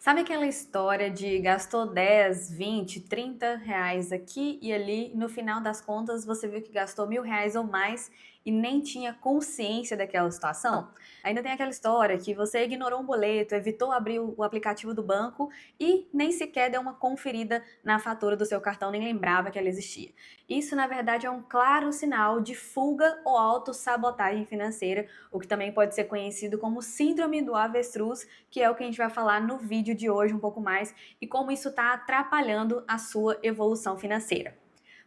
Sabe aquela história de gastou 10, 20, 30 reais aqui e ali, no final das contas você viu que gastou R$ 1.000 ou mais e nem tinha consciência daquela situação? Ainda tem aquela história que você ignorou um boleto, evitou abrir o aplicativo do banco e nem sequer deu uma conferida na fatura do seu cartão, nem lembrava que ela existia. Isso, na verdade, é um claro sinal de fuga ou autossabotagem financeira, o que também pode ser conhecido como síndrome do avestruz, que é o que a gente vai falar no vídeo de hoje um pouco mais e como isso está atrapalhando a sua evolução financeira.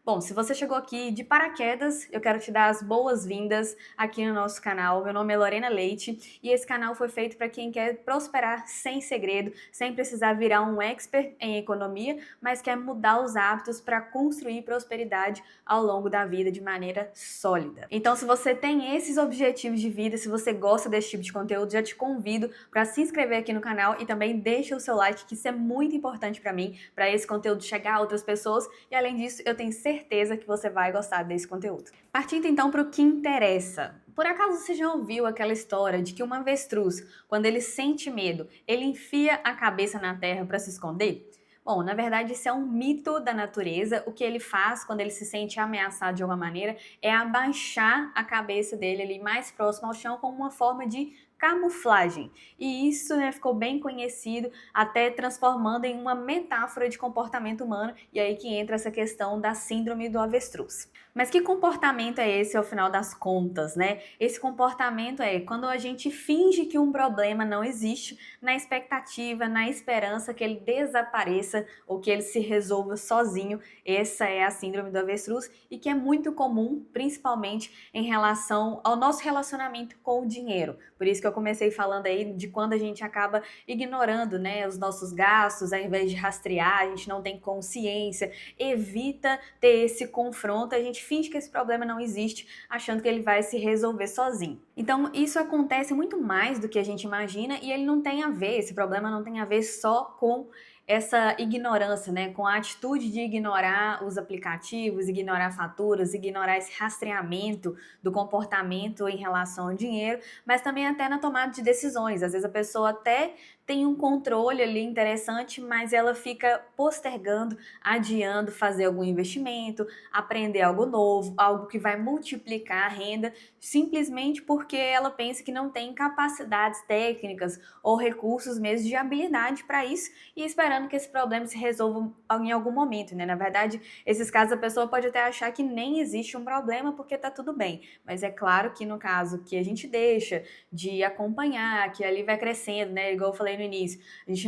Bom, se você chegou aqui de paraquedas, eu quero te dar as boas-vindas aqui no nosso canal. Meu nome é Lorena Leite e esse canal foi feito para quem quer prosperar sem segredo, sem precisar virar um expert em economia, mas quer mudar os hábitos para construir prosperidade ao longo da vida de maneira sólida. Então, se você tem esses objetivos de vida, se você gosta desse tipo de conteúdo, já te convido para se inscrever aqui no canal e também deixa o seu like, que isso é muito importante para mim, para esse conteúdo chegar a outras pessoas e além disso, eu tenho certeza que você vai gostar desse conteúdo. Partindo então para o que interessa. Por acaso você já ouviu aquela história de que um avestruz, quando ele sente medo, ele enfia a cabeça na terra para se esconder? Bom, na verdade isso é um mito da natureza. O que ele faz quando ele se sente ameaçado de alguma maneira é abaixar a cabeça dele ali mais próximo ao chão como uma forma de camuflagem. E isso, né, ficou bem conhecido, até transformando em uma metáfora de comportamento humano, e aí que entra essa questão da síndrome do avestruz. Mas que comportamento é esse ao final das contas, né? Esse comportamento é quando a gente finge que um problema não existe, na expectativa, na esperança que ele desapareça ou que ele se resolva sozinho. Essa é a síndrome do avestruz e que é muito comum, principalmente em relação ao nosso relacionamento com o dinheiro. Por isso que eu comecei falando aí de quando a gente acaba ignorando, né, os nossos gastos, ao invés de rastrear, a gente não tem consciência, evita ter esse confronto, a gente finge que esse problema não existe, achando que ele vai se resolver sozinho. Então, isso acontece muito mais do que a gente imagina e ele não tem a ver, esse problema não tem a ver só com essa ignorância, né, com a atitude de ignorar os aplicativos, ignorar faturas, ignorar esse rastreamento do comportamento em relação ao dinheiro, mas também até na tomada de decisões. Às vezes a pessoa até tem um controle ali interessante, mas ela fica postergando, adiando fazer algum investimento, aprender algo novo, algo que vai multiplicar a renda, simplesmente porque ela pensa que não tem capacidades técnicas ou recursos mesmo de habilidade para isso e esperando que esse problema se resolva em algum momento, né? Na verdade, esses casos a pessoa pode até achar que nem existe um problema porque tá tudo bem, mas é claro que no caso que a gente deixa de acompanhar, que ali vai crescendo, né? Igual eu falei no início, a gente,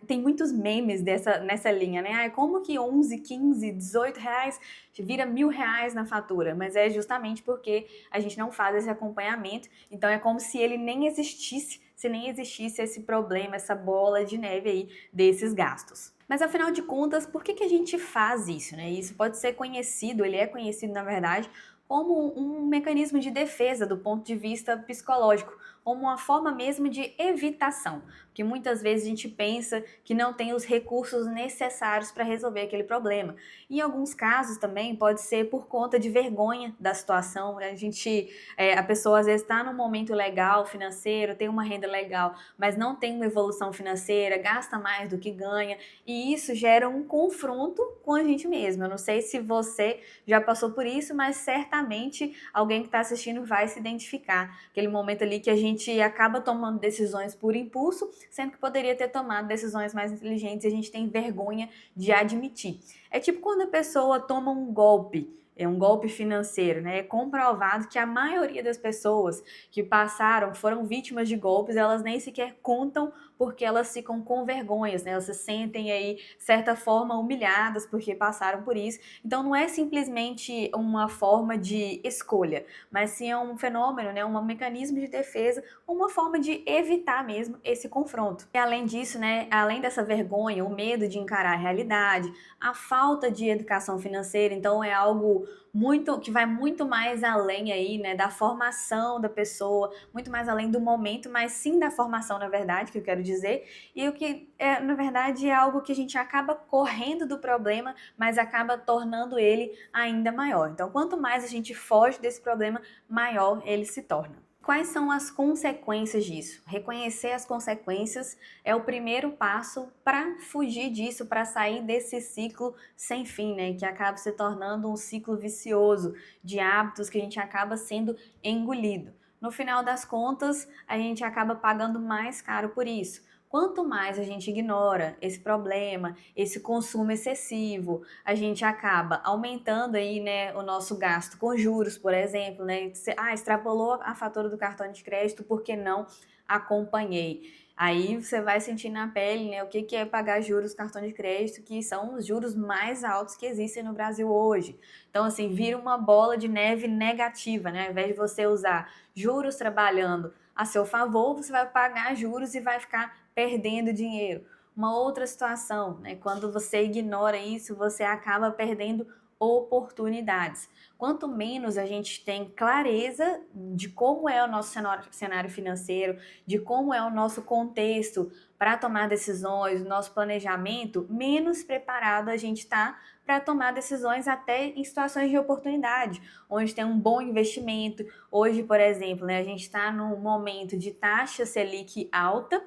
tem muitos memes nessa linha, né? Como que 11, 15, 18 reais vira R$ 1.000 na fatura? Mas é justamente porque a gente não faz esse acompanhamento, então é como se ele nem existisse, se nem existisse esse problema, essa bola de neve aí desses gastos. Mas afinal de contas, por que a gente faz isso, né? Isso pode ser conhecido, ele é conhecido na verdade, como um mecanismo de defesa do ponto de vista psicológico, como uma forma mesmo de evitação, porque muitas vezes a gente pensa que não tem os recursos necessários para resolver aquele problema. Em alguns casos também pode ser por conta de vergonha da situação, a pessoa às vezes está num momento legal financeiro, tem uma renda legal, mas não tem uma evolução financeira, gasta mais do que ganha, e isso gera um confronto com a gente mesmo. Eu não sei se você já passou por isso, mas certamente alguém que está assistindo vai se identificar. Aquele momento ali que a gente acaba tomando decisões por impulso, sendo que poderia ter tomado decisões mais inteligentes e a gente tem vergonha de admitir. É tipo quando a pessoa toma um golpe, é um golpe financeiro, né? É comprovado que a maioria das pessoas que passaram, foram vítimas de golpes, elas nem sequer contam porque elas ficam com vergonhas, né? Elas se sentem aí, de certa forma, humilhadas porque passaram por isso. Então não é simplesmente uma forma de escolha, mas sim é um fenômeno, né? Um mecanismo de defesa, uma forma de evitar mesmo esse confronto. E além disso, né? Além dessa vergonha, o medo de encarar a realidade, a falta de educação financeira, então é algo muito que vai muito mais além aí, né, da formação da pessoa, muito mais além do momento, mas sim da formação, na verdade, que eu quero dizer, e o que é, na verdade, é algo que a gente acaba correndo do problema, mas acaba tornando ele ainda maior. Então, quanto mais a gente foge desse problema, maior ele se torna. Quais são as consequências disso? Reconhecer as consequências é o primeiro passo para fugir disso, para sair desse ciclo sem fim, né? Que acaba se tornando um ciclo vicioso de hábitos que a gente acaba sendo engolido. No final das contas, a gente acaba pagando mais caro por isso. Quanto mais a gente ignora esse problema, esse consumo excessivo, a gente acaba aumentando aí, né, o nosso gasto com juros, por exemplo, né? Extrapolou a fatura do cartão de crédito, por que não acompanhei? Aí você vai sentir na pele, né, o que é pagar juros cartão de crédito, que são os juros mais altos que existem no Brasil hoje. Então, assim, vira uma bola de neve negativa, né? Ao invés de você usar juros trabalhando a seu favor, você vai pagar juros e vai ficar perdendo dinheiro. Uma outra situação, né? Quando você ignora isso, você acaba perdendo oportunidades. Quanto menos a gente tem clareza de como é o nosso cenário financeiro, de como é o nosso contexto para tomar decisões, o nosso planejamento, menos preparado a gente está para tomar decisões até em situações de oportunidade, onde tem um bom investimento. Hoje, por exemplo, né, a gente está num momento de taxa Selic alta,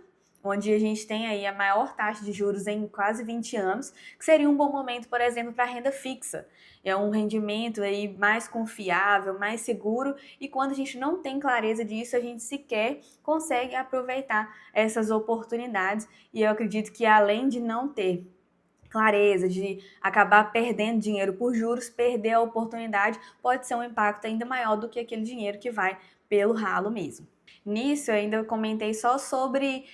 onde a gente tem aí a maior taxa de juros em quase 20 anos, que seria um bom momento, por exemplo, para renda fixa. É um rendimento aí mais confiável, mais seguro, e quando a gente não tem clareza disso, a gente sequer consegue aproveitar essas oportunidades. E eu acredito que além de não ter clareza, de acabar perdendo dinheiro por juros, perder a oportunidade pode ser um impacto ainda maior do que aquele dinheiro que vai pelo ralo mesmo. Nisso, eu ainda comentei só sobre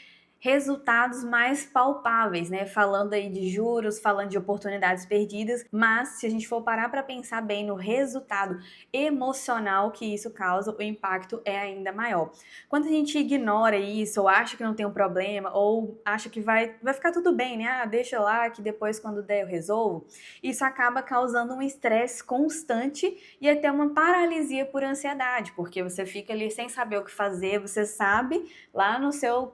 resultados mais palpáveis, né? Falando aí de juros, falando de oportunidades perdidas, mas se a gente for parar para pensar bem no resultado emocional que isso causa, o impacto é ainda maior. Quando a gente ignora isso, ou acha que não tem um problema, ou acha que vai ficar tudo bem, né? Ah, deixa lá que depois quando der eu resolvo. Isso acaba causando um estresse constante e até uma paralisia por ansiedade, porque você fica ali sem saber o que fazer, você sabe lá no seu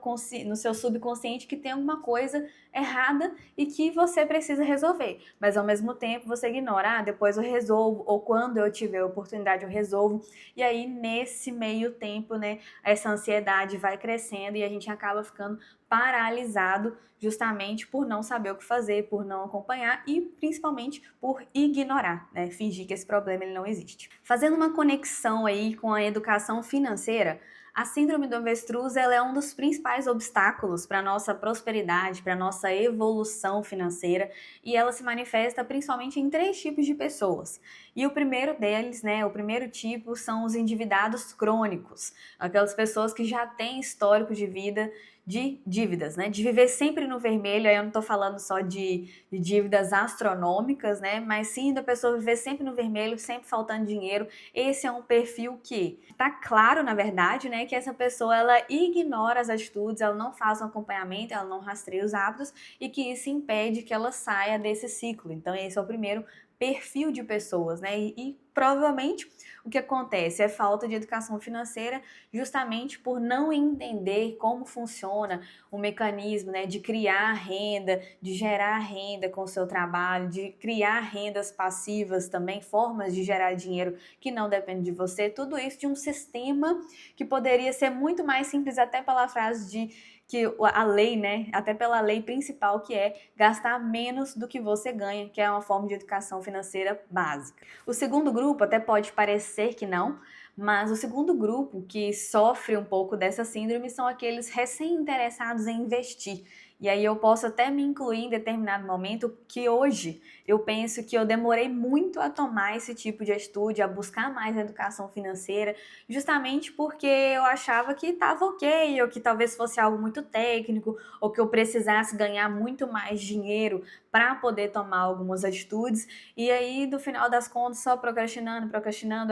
subconsciente que tem alguma coisa errada e que você precisa resolver. Mas ao mesmo tempo você ignora, depois eu resolvo, ou quando eu tiver a oportunidade eu resolvo. E aí nesse meio tempo, né, essa ansiedade vai crescendo e a gente acaba ficando paralisado justamente por não saber o que fazer, por não acompanhar e principalmente por ignorar, né, fingir que esse problema ele não existe. Fazendo uma conexão aí com a educação financeira, a síndrome do avestruz ela é um dos principais obstáculos para a nossa prosperidade, para a nossa evolução financeira, e ela se manifesta principalmente em 3 tipos de pessoas. E o primeiro deles, né, o primeiro tipo são os endividados crônicos, aquelas pessoas que já têm histórico de vida de dívidas, né? De viver sempre no vermelho. Aí eu não tô falando só de dívidas astronômicas, né? Mas sim da pessoa viver sempre no vermelho, sempre faltando dinheiro. Esse é um perfil que tá claro, na verdade, né? Que essa pessoa, ela ignora as atitudes, ela não faz um acompanhamento, ela não rastreia os hábitos e que isso impede que ela saia desse ciclo. Então esse é o primeiro perfil de pessoas, né? E provavelmente o que acontece é falta de educação financeira, justamente por não entender como funciona o mecanismo, né, de criar renda, de gerar renda com o seu trabalho, de criar rendas passivas também, formas de gerar dinheiro que não dependem de você, tudo isso de um sistema que poderia ser muito mais simples, até pela frase de que a lei, né, até pela lei principal, que é gastar menos do que você ganha, que é uma forma de educação financeira básica. O segundo grupo até pode parecer que não, mas o segundo grupo que sofre um pouco dessa síndrome são aqueles recém-interessados em investir. E aí eu posso até me incluir em determinado momento que hoje eu penso que eu demorei muito a tomar esse tipo de atitude, a buscar mais educação financeira, justamente porque eu achava que estava ok, ou que talvez fosse algo muito técnico, ou que eu precisasse ganhar muito mais dinheiro para poder tomar algumas atitudes. E aí, no final das contas, só procrastinando,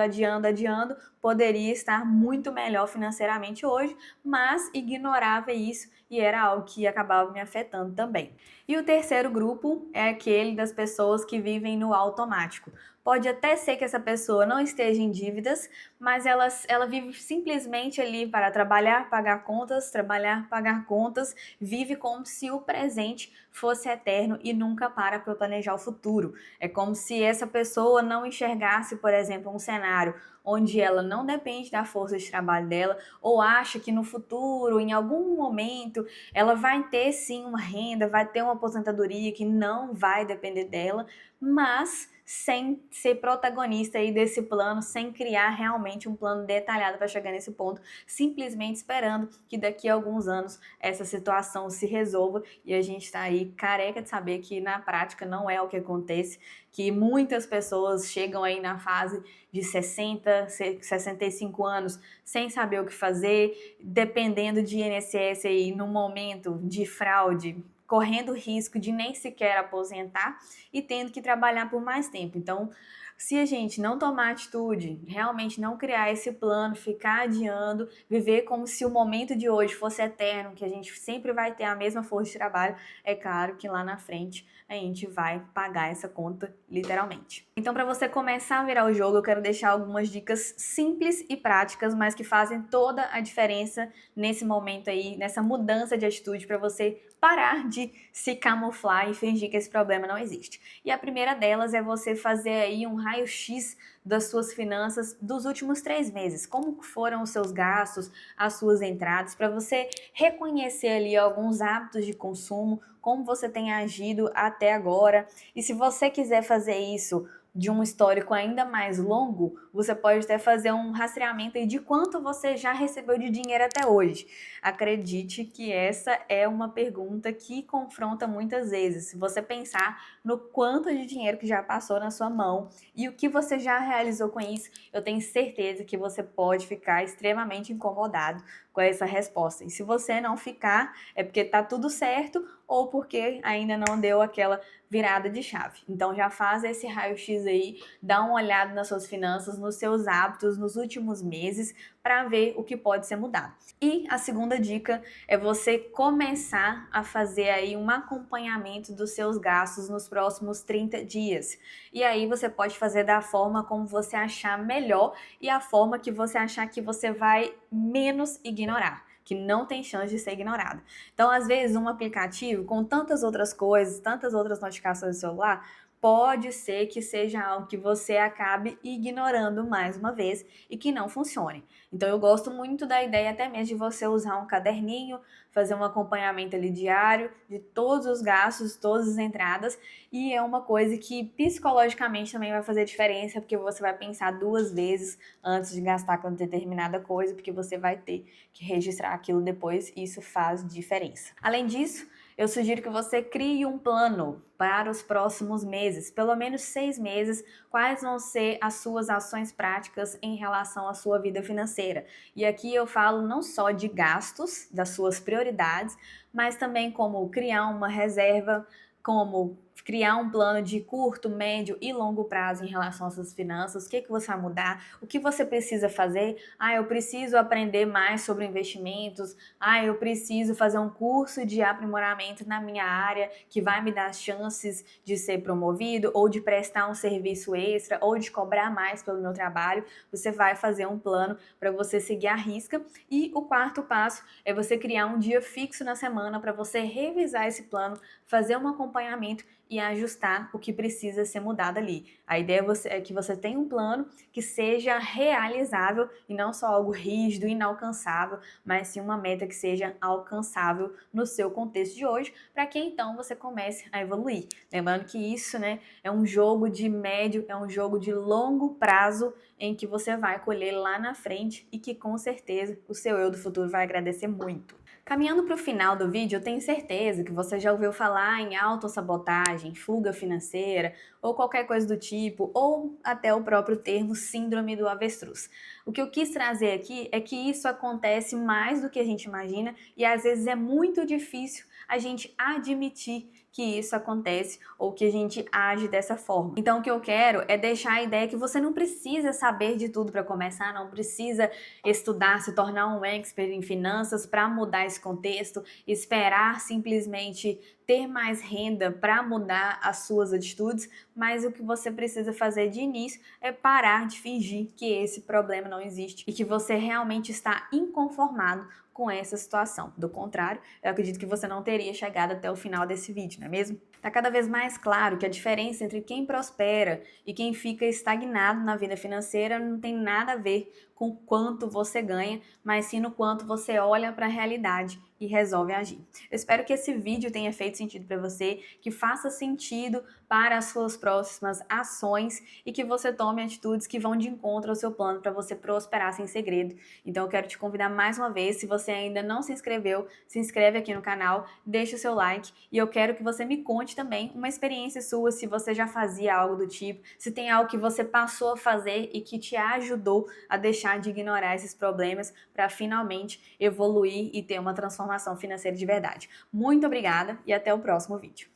adiando, poderia estar muito melhor financeiramente hoje, mas ignorava isso e era algo que acabava me afetando também. E o terceiro grupo é aquele das pessoas que vivem no automático. Pode até ser que essa pessoa não esteja em dívidas, mas ela vive simplesmente ali para trabalhar, pagar contas, vive como se o presente fosse eterno e nunca para planejar o futuro. É como se essa pessoa não enxergasse, por exemplo, um cenário onde ela não depende da força de trabalho dela, ou acha que no futuro, em algum momento, ela vai ter sim uma renda, vai ter uma aposentadoria que não vai depender dela, mas sem ser protagonista aí desse plano, sem criar realmente um plano detalhado para chegar nesse ponto, simplesmente esperando que daqui a alguns anos essa situação se resolva, e a gente está aí careca de saber que na prática não é o que acontece, que muitas pessoas chegam aí na fase de 60, 65 anos sem saber o que fazer, dependendo de INSS aí no momento de fraude, correndo risco de nem sequer aposentar e tendo que trabalhar por mais tempo. Então, se a gente não tomar atitude, realmente não criar esse plano, ficar adiando, viver como se o momento de hoje fosse eterno, que a gente sempre vai ter a mesma força de trabalho, é claro que lá na frente a gente vai pagar essa conta literalmente. Então, para você começar a virar o jogo, eu quero deixar algumas dicas simples e práticas, mas que fazem toda a diferença nesse momento aí, nessa mudança de atitude, para você parar de se camuflar e fingir que esse problema não existe. E a primeira delas é você fazer aí um raio-x das suas finanças dos últimos 3 meses. Como foram os seus gastos, as suas entradas, para você reconhecer ali alguns hábitos de consumo, como você tem agido até agora. E se você quiser fazer isso de um histórico ainda mais longo, você pode até fazer um rastreamento de quanto você já recebeu de dinheiro até hoje. Acredite que essa é uma pergunta que confronta muitas vezes. Se você pensar no quanto de dinheiro que já passou na sua mão e o que você já realizou com isso, eu tenho certeza que você pode ficar extremamente incomodado com essa resposta. E se você não ficar, é porque tá tudo certo ou porque ainda não deu aquela virada de chave. Então já faz esse raio-x aí, dá uma olhada nas suas finanças, nos seus hábitos nos últimos meses para ver o que pode ser mudado. E a segunda dica é você começar a fazer aí um acompanhamento dos seus gastos nos próximos 30 dias. E aí você pode fazer da forma como você achar melhor e a forma que você achar que você vai menos ignorar, que não tem chance de ser ignorada. Então, às vezes, um aplicativo com tantas outras coisas, tantas outras notificações no celular, pode ser que seja algo que você acabe ignorando mais uma vez e que não funcione. Então, eu gosto muito da ideia até mesmo de você usar um caderninho, fazer um acompanhamento ali diário de todos os gastos, todas as entradas, e é uma coisa que psicologicamente também vai fazer diferença, porque você vai pensar 2 vezes antes de gastar com determinada coisa, porque você vai ter que registrar aquilo depois e isso faz diferença. Além disso, eu sugiro que você crie um plano para os próximos meses, pelo menos 6 meses, quais vão ser as suas ações práticas em relação à sua vida financeira. E aqui eu falo não só de gastos, das suas prioridades, mas também como criar uma reserva, como criar um plano de curto, médio e longo prazo em relação às suas finanças, o que você vai mudar, o que você precisa fazer. Eu preciso aprender mais sobre investimentos, eu preciso fazer um curso de aprimoramento na minha área que vai me dar chances de ser promovido ou de prestar um serviço extra ou de cobrar mais pelo meu trabalho. Você vai fazer um plano para você seguir à risca. E o quarto passo é você criar um dia fixo na semana para você revisar esse plano, fazer um acompanhamento e ajustar o que precisa ser mudado ali. A ideia é que você tenha um plano que seja realizável e não só algo rígido, inalcançável, mas sim uma meta que seja alcançável no seu contexto de hoje, para que então você comece a evoluir. Lembrando que isso, é um jogo de médio, é um jogo de longo prazo em que você vai colher lá na frente e que com certeza o seu eu do futuro vai agradecer muito. Caminhando para o final do vídeo, eu tenho certeza que você já ouviu falar em autossabotagem, fuga financeira ou qualquer coisa do tipo, ou até o próprio termo síndrome do avestruz. O que eu quis trazer aqui é que isso acontece mais do que a gente imagina e às vezes é muito difícil a gente admitir que isso acontece ou que a gente age dessa forma. Então o que eu quero é deixar a ideia que você não precisa saber de tudo para começar, não precisa estudar, se tornar um expert em finanças para mudar esse contexto, esperar simplesmente ter mais renda para mudar as suas atitudes, mas o que você precisa fazer de início é parar de fingir que esse problema não existe e que você realmente está inconformado com essa situação. Do contrário, eu acredito que você não teria chegado até o final desse vídeo, não é mesmo? Tá cada vez mais claro que a diferença entre quem prospera e quem fica estagnado na vida financeira não tem nada a ver com quanto você ganha, mas sim no quanto você olha para a realidade e resolve agir. Eu espero que esse vídeo tenha feito sentido para você, que faça sentido para as suas próximas ações e que você tome atitudes que vão de encontro ao seu plano para você prosperar sem segredo. Então eu quero te convidar mais uma vez, se você ainda não se inscreveu, se inscreve aqui no canal, deixa o seu like e eu quero que você me conte também uma experiência sua, se você já fazia algo do tipo, se tem algo que você passou a fazer e que te ajudou a deixar de ignorar esses problemas para finalmente evoluir e ter uma transformação financeira de verdade. Muito obrigada e até o próximo vídeo.